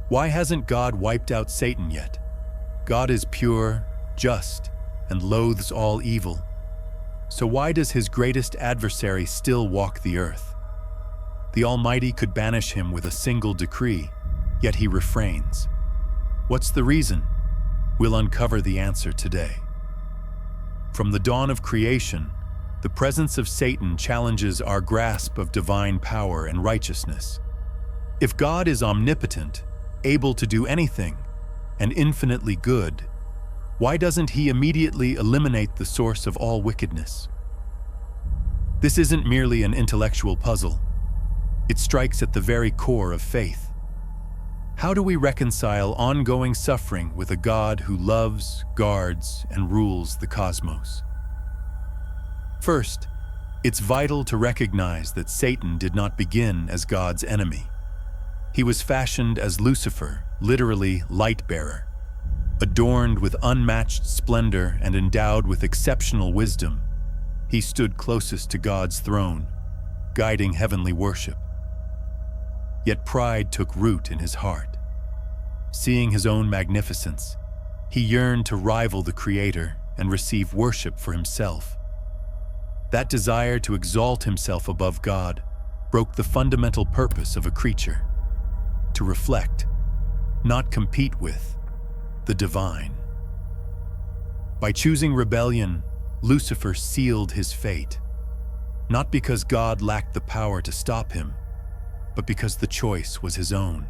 Why hasn't God wiped out Satan yet? God is pure, just, and loathes all evil. So why does his greatest adversary still walk the earth? The Almighty could banish him with a single decree, yet he refrains. What's the reason? We'll uncover the answer today. From the dawn of creation, the presence of Satan challenges our grasp of divine power and righteousness. If God is omnipotent, able to do anything, and infinitely good, why doesn't he immediately eliminate the source of all wickedness? This isn't merely an intellectual puzzle. It strikes at the very core of faith. How do we reconcile ongoing suffering with a God who loves, guards, and rules the cosmos? First, it's vital to recognize that Satan did not begin as God's enemy. He was fashioned as Lucifer, literally light-bearer. Adorned with unmatched splendor and endowed with exceptional wisdom, he stood closest to God's throne, guiding heavenly worship. Yet pride took root in his heart. Seeing his own magnificence, he yearned to rival the Creator and receive worship for himself. That desire to exalt himself above God broke the fundamental purpose of a creature: to reflect, not compete with, the divine. By choosing rebellion, Lucifer sealed his fate, not because God lacked the power to stop him, but because the choice was his own.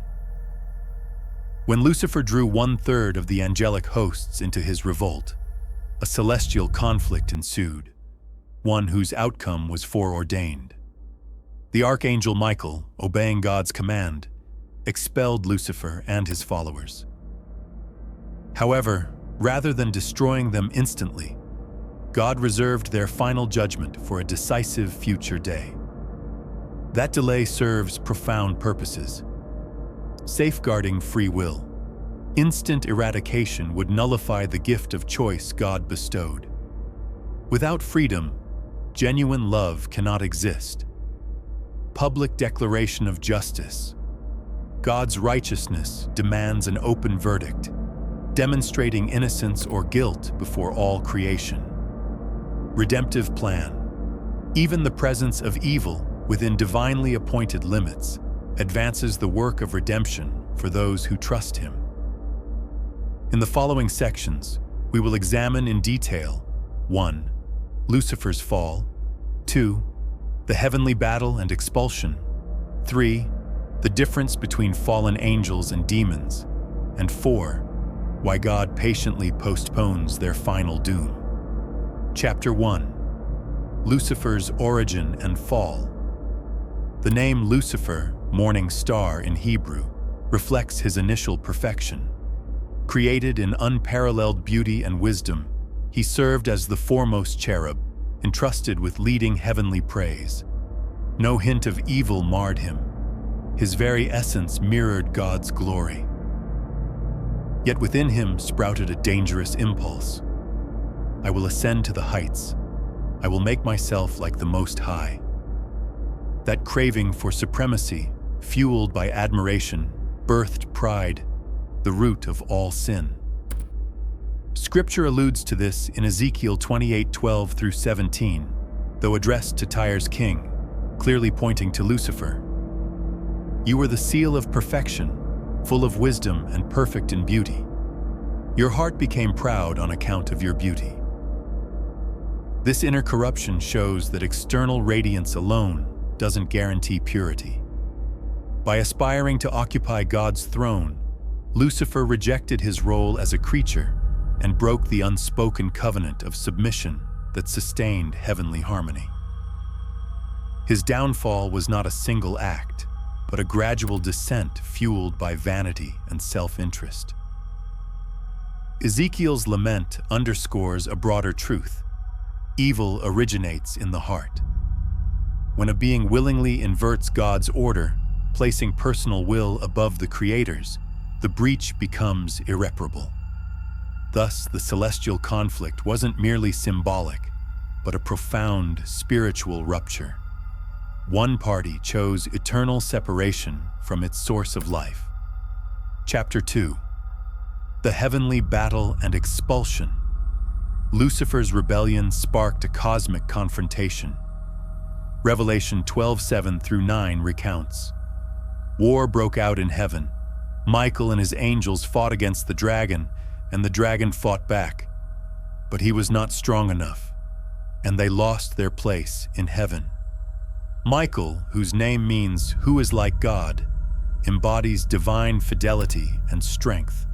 When Lucifer drew 1/3 of the angelic hosts into his revolt, a celestial conflict ensued, one whose outcome was foreordained. The archangel Michael, obeying God's command, expelled Lucifer and his followers. However, rather than destroying them instantly, God reserved their final judgment for a decisive future day. That delay serves profound purposes. Safeguarding free will. Instant eradication would nullify the gift of choice God bestowed. Without freedom, genuine love cannot exist. Public declaration of justice. God's righteousness demands an open verdict, demonstrating innocence or guilt before all creation. Redemptive plan. Even the presence of evil within divinely appointed limits advances the work of redemption for those who trust him. In the following sections, we will examine in detail 1. Lucifer's fall, 2. The heavenly battle and expulsion, 3. The difference between fallen angels and demons, and 4. Why God patiently postpones their final doom. Chapter 1. Lucifer's origin and fall. The name Lucifer, morning star in Hebrew, reflects his initial perfection. Created in unparalleled beauty and wisdom, he served as the foremost cherub, entrusted with leading heavenly praise. No hint of evil marred him. His very essence mirrored God's glory. Yet within him sprouted a dangerous impulse. I will ascend to the heights. I will make myself like the Most High. That craving for supremacy, fueled by admiration, birthed pride, the root of all sin. Scripture alludes to this in Ezekiel 28:12 through 17, though addressed to Tyre's king, clearly pointing to Lucifer. You were the seal of perfection, full of wisdom and perfect in beauty. Your heart became proud on account of your beauty. This inner corruption shows that external radiance alone doesn't guarantee purity. By aspiring to occupy God's throne, Lucifer rejected his role as a creature and broke the unspoken covenant of submission that sustained heavenly harmony. His downfall was not a single act, but a gradual descent fueled by vanity and self-interest. Ezekiel's lament underscores a broader truth. Evil originates in the heart. When a being willingly inverts God's order, placing personal will above the Creator's, the breach becomes irreparable. Thus, the celestial conflict wasn't merely symbolic, but a profound spiritual rupture. One party chose eternal separation from its source of life. Chapter 2. The Heavenly Battle and Expulsion. Lucifer's rebellion sparked a cosmic confrontation. Revelation 12:7-9 recounts. War broke out in heaven. Michael and his angels fought against the dragon, and the dragon fought back. But he was not strong enough, and they lost their place in heaven. Michael, whose name means "who is like God," embodies divine fidelity and strength.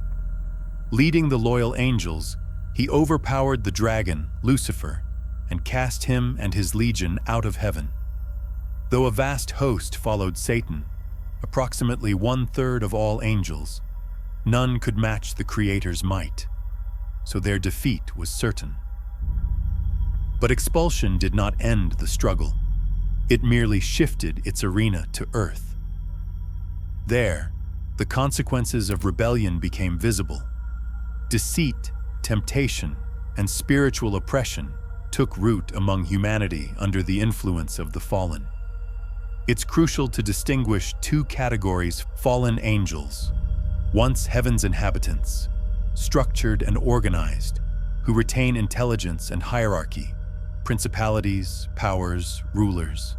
Leading the loyal angels, he overpowered the dragon, Lucifer, and cast him and his legion out of heaven. Though a vast host followed Satan, approximately 1/3 of all angels, none could match the Creator's might, so their defeat was certain. But expulsion did not end the struggle. It merely shifted its arena to earth. There, the consequences of rebellion became visible. Deceit, temptation, and spiritual oppression took root among humanity under the influence of the fallen. It's crucial to distinguish two categories: fallen angels, once heaven's inhabitants, structured and organized, who retain intelligence and hierarchy, principalities, powers, rulers.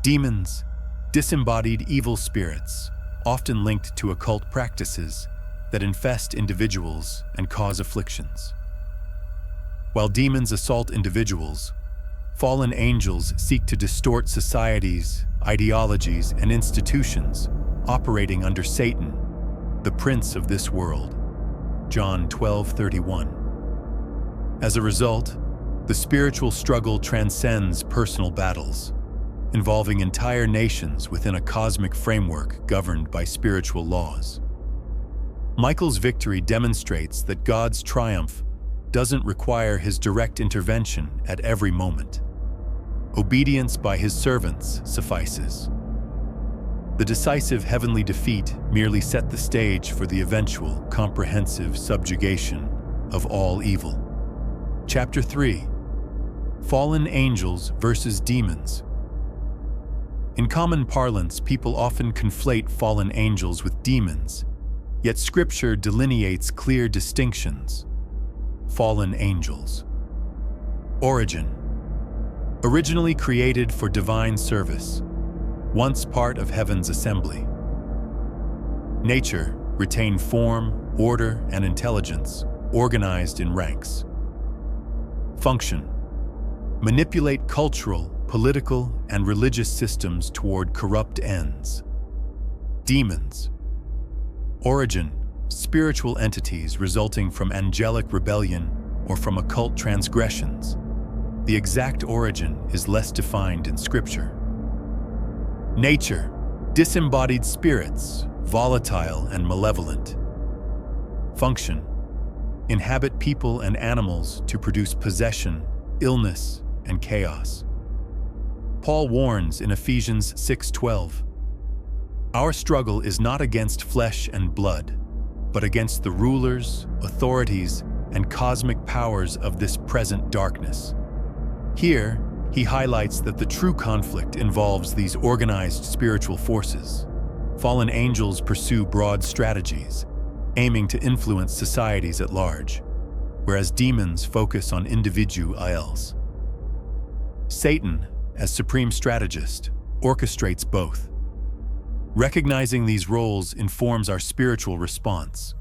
Demons, disembodied evil spirits, often linked to occult practices that infest individuals and cause afflictions. While demons assault individuals, fallen angels seek to distort societies, ideologies, and institutions operating under Satan, the prince of this world. John 12:31. As a result, the spiritual struggle transcends personal battles, involving entire nations within a cosmic framework governed by spiritual laws. Michael's victory demonstrates that God's triumph doesn't require his direct intervention at every moment. Obedience by his servants suffices. The decisive heavenly defeat merely set the stage for the eventual, comprehensive subjugation of all evil. Chapter 3. Fallen angels versus demons. In common parlance, people often conflate fallen angels with demons, yet Scripture delineates clear distinctions. Fallen angels. Origin. Originally created for divine service, once part of heaven's assembly. Nature, retain form, order, and intelligence, organized in ranks. Function. Manipulate cultural, political, and religious systems toward corrupt ends. Demons. Origin. Spiritual entities resulting from angelic rebellion or from occult transgressions. The exact origin is less defined in Scripture. Nature. Disembodied spirits, volatile and malevolent. Function. Inhabit people and animals to produce possession, illness, and chaos. Paul warns in Ephesians 6:12, "Our struggle is not against flesh and blood, but against the rulers, authorities, and cosmic powers of this present darkness." Here, he highlights that the true conflict involves these organized spiritual forces. Fallen angels pursue broad strategies, aiming to influence societies at large, whereas demons focus on individuals. Satan, as supreme strategist, orchestrates both. Recognizing these roles informs our spiritual response.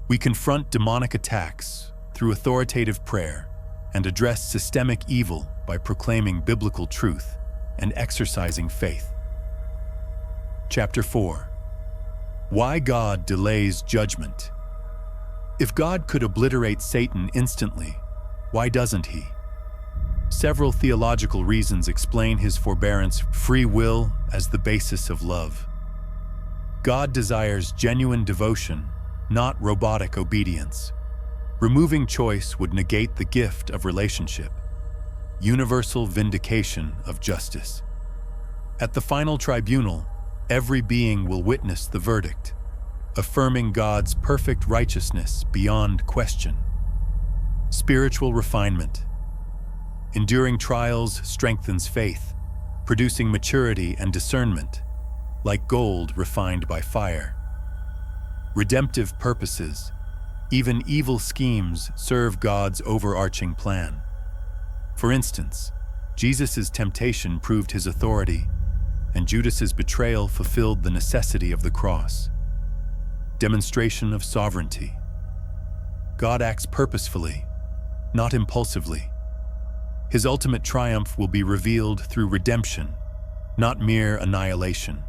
We confront demonic attacks through authoritative prayer and address systemic evil by proclaiming biblical truth and exercising faith. Chapter 4. Why God delays judgment. If God could obliterate Satan instantly, why doesn't he? Several theological reasons explain his forbearance: free will as the basis of love. God desires genuine devotion, not robotic obedience. Removing choice would negate the gift of relationship. Universal vindication of justice. At the final tribunal, every being will witness the verdict, affirming God's perfect righteousness beyond question. Spiritual refinement. Enduring trials strengthens faith, producing maturity and discernment, like gold refined by fire. redemptive purposes, even evil schemes serve God's overarching plan. For instance, Jesus' temptation proved his authority, and Judas's betrayal fulfilled the necessity of the cross. Demonstration of sovereignty. God acts purposefully, not impulsively. His ultimate triumph will be revealed through redemption, not mere annihilation.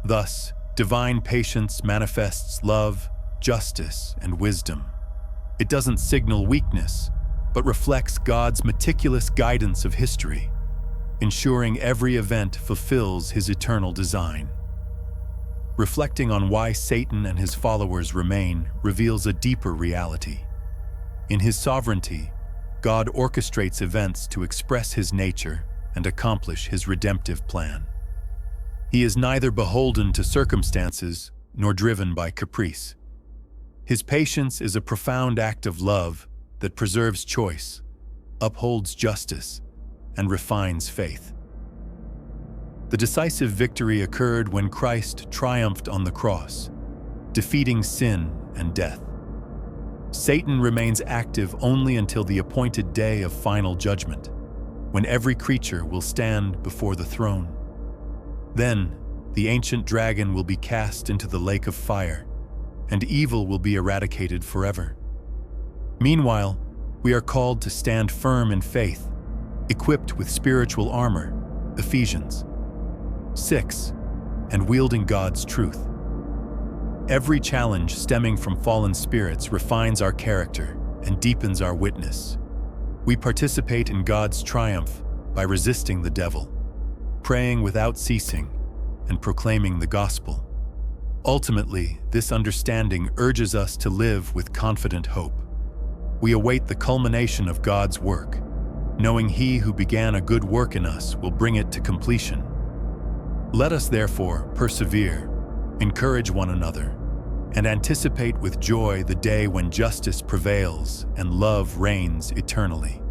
Thus, divine patience manifests love, justice, and wisdom. It doesn't signal weakness, but reflects God's meticulous guidance of history, ensuring every event fulfills his eternal design. Reflecting on why Satan and his followers remain reveals a deeper reality. In his sovereignty, God orchestrates events to express his nature and accomplish his redemptive plan. He is neither beholden to circumstances nor driven by caprice. His patience is a profound act of love that preserves choice, upholds justice, and refines faith. The decisive victory occurred when Christ triumphed on the cross, defeating sin and death. Satan remains active only until the appointed day of final judgment, when every creature will stand before the throne. Then, the ancient dragon will be cast into the lake of fire, and evil will be eradicated forever. Meanwhile, we are called to stand firm in faith, equipped with spiritual armor, Ephesians 6, and wielding God's truth. Every challenge stemming from fallen spirits refines our character and deepens our witness. We participate in God's triumph by resisting the devil, praying without ceasing, and proclaiming the gospel. Ultimately, this understanding urges us to live with confident hope. We await the culmination of God's work, knowing He who began a good work in us will bring it to completion. Let us therefore persevere, encourage one another, and anticipate with joy the day when justice prevails and love reigns eternally.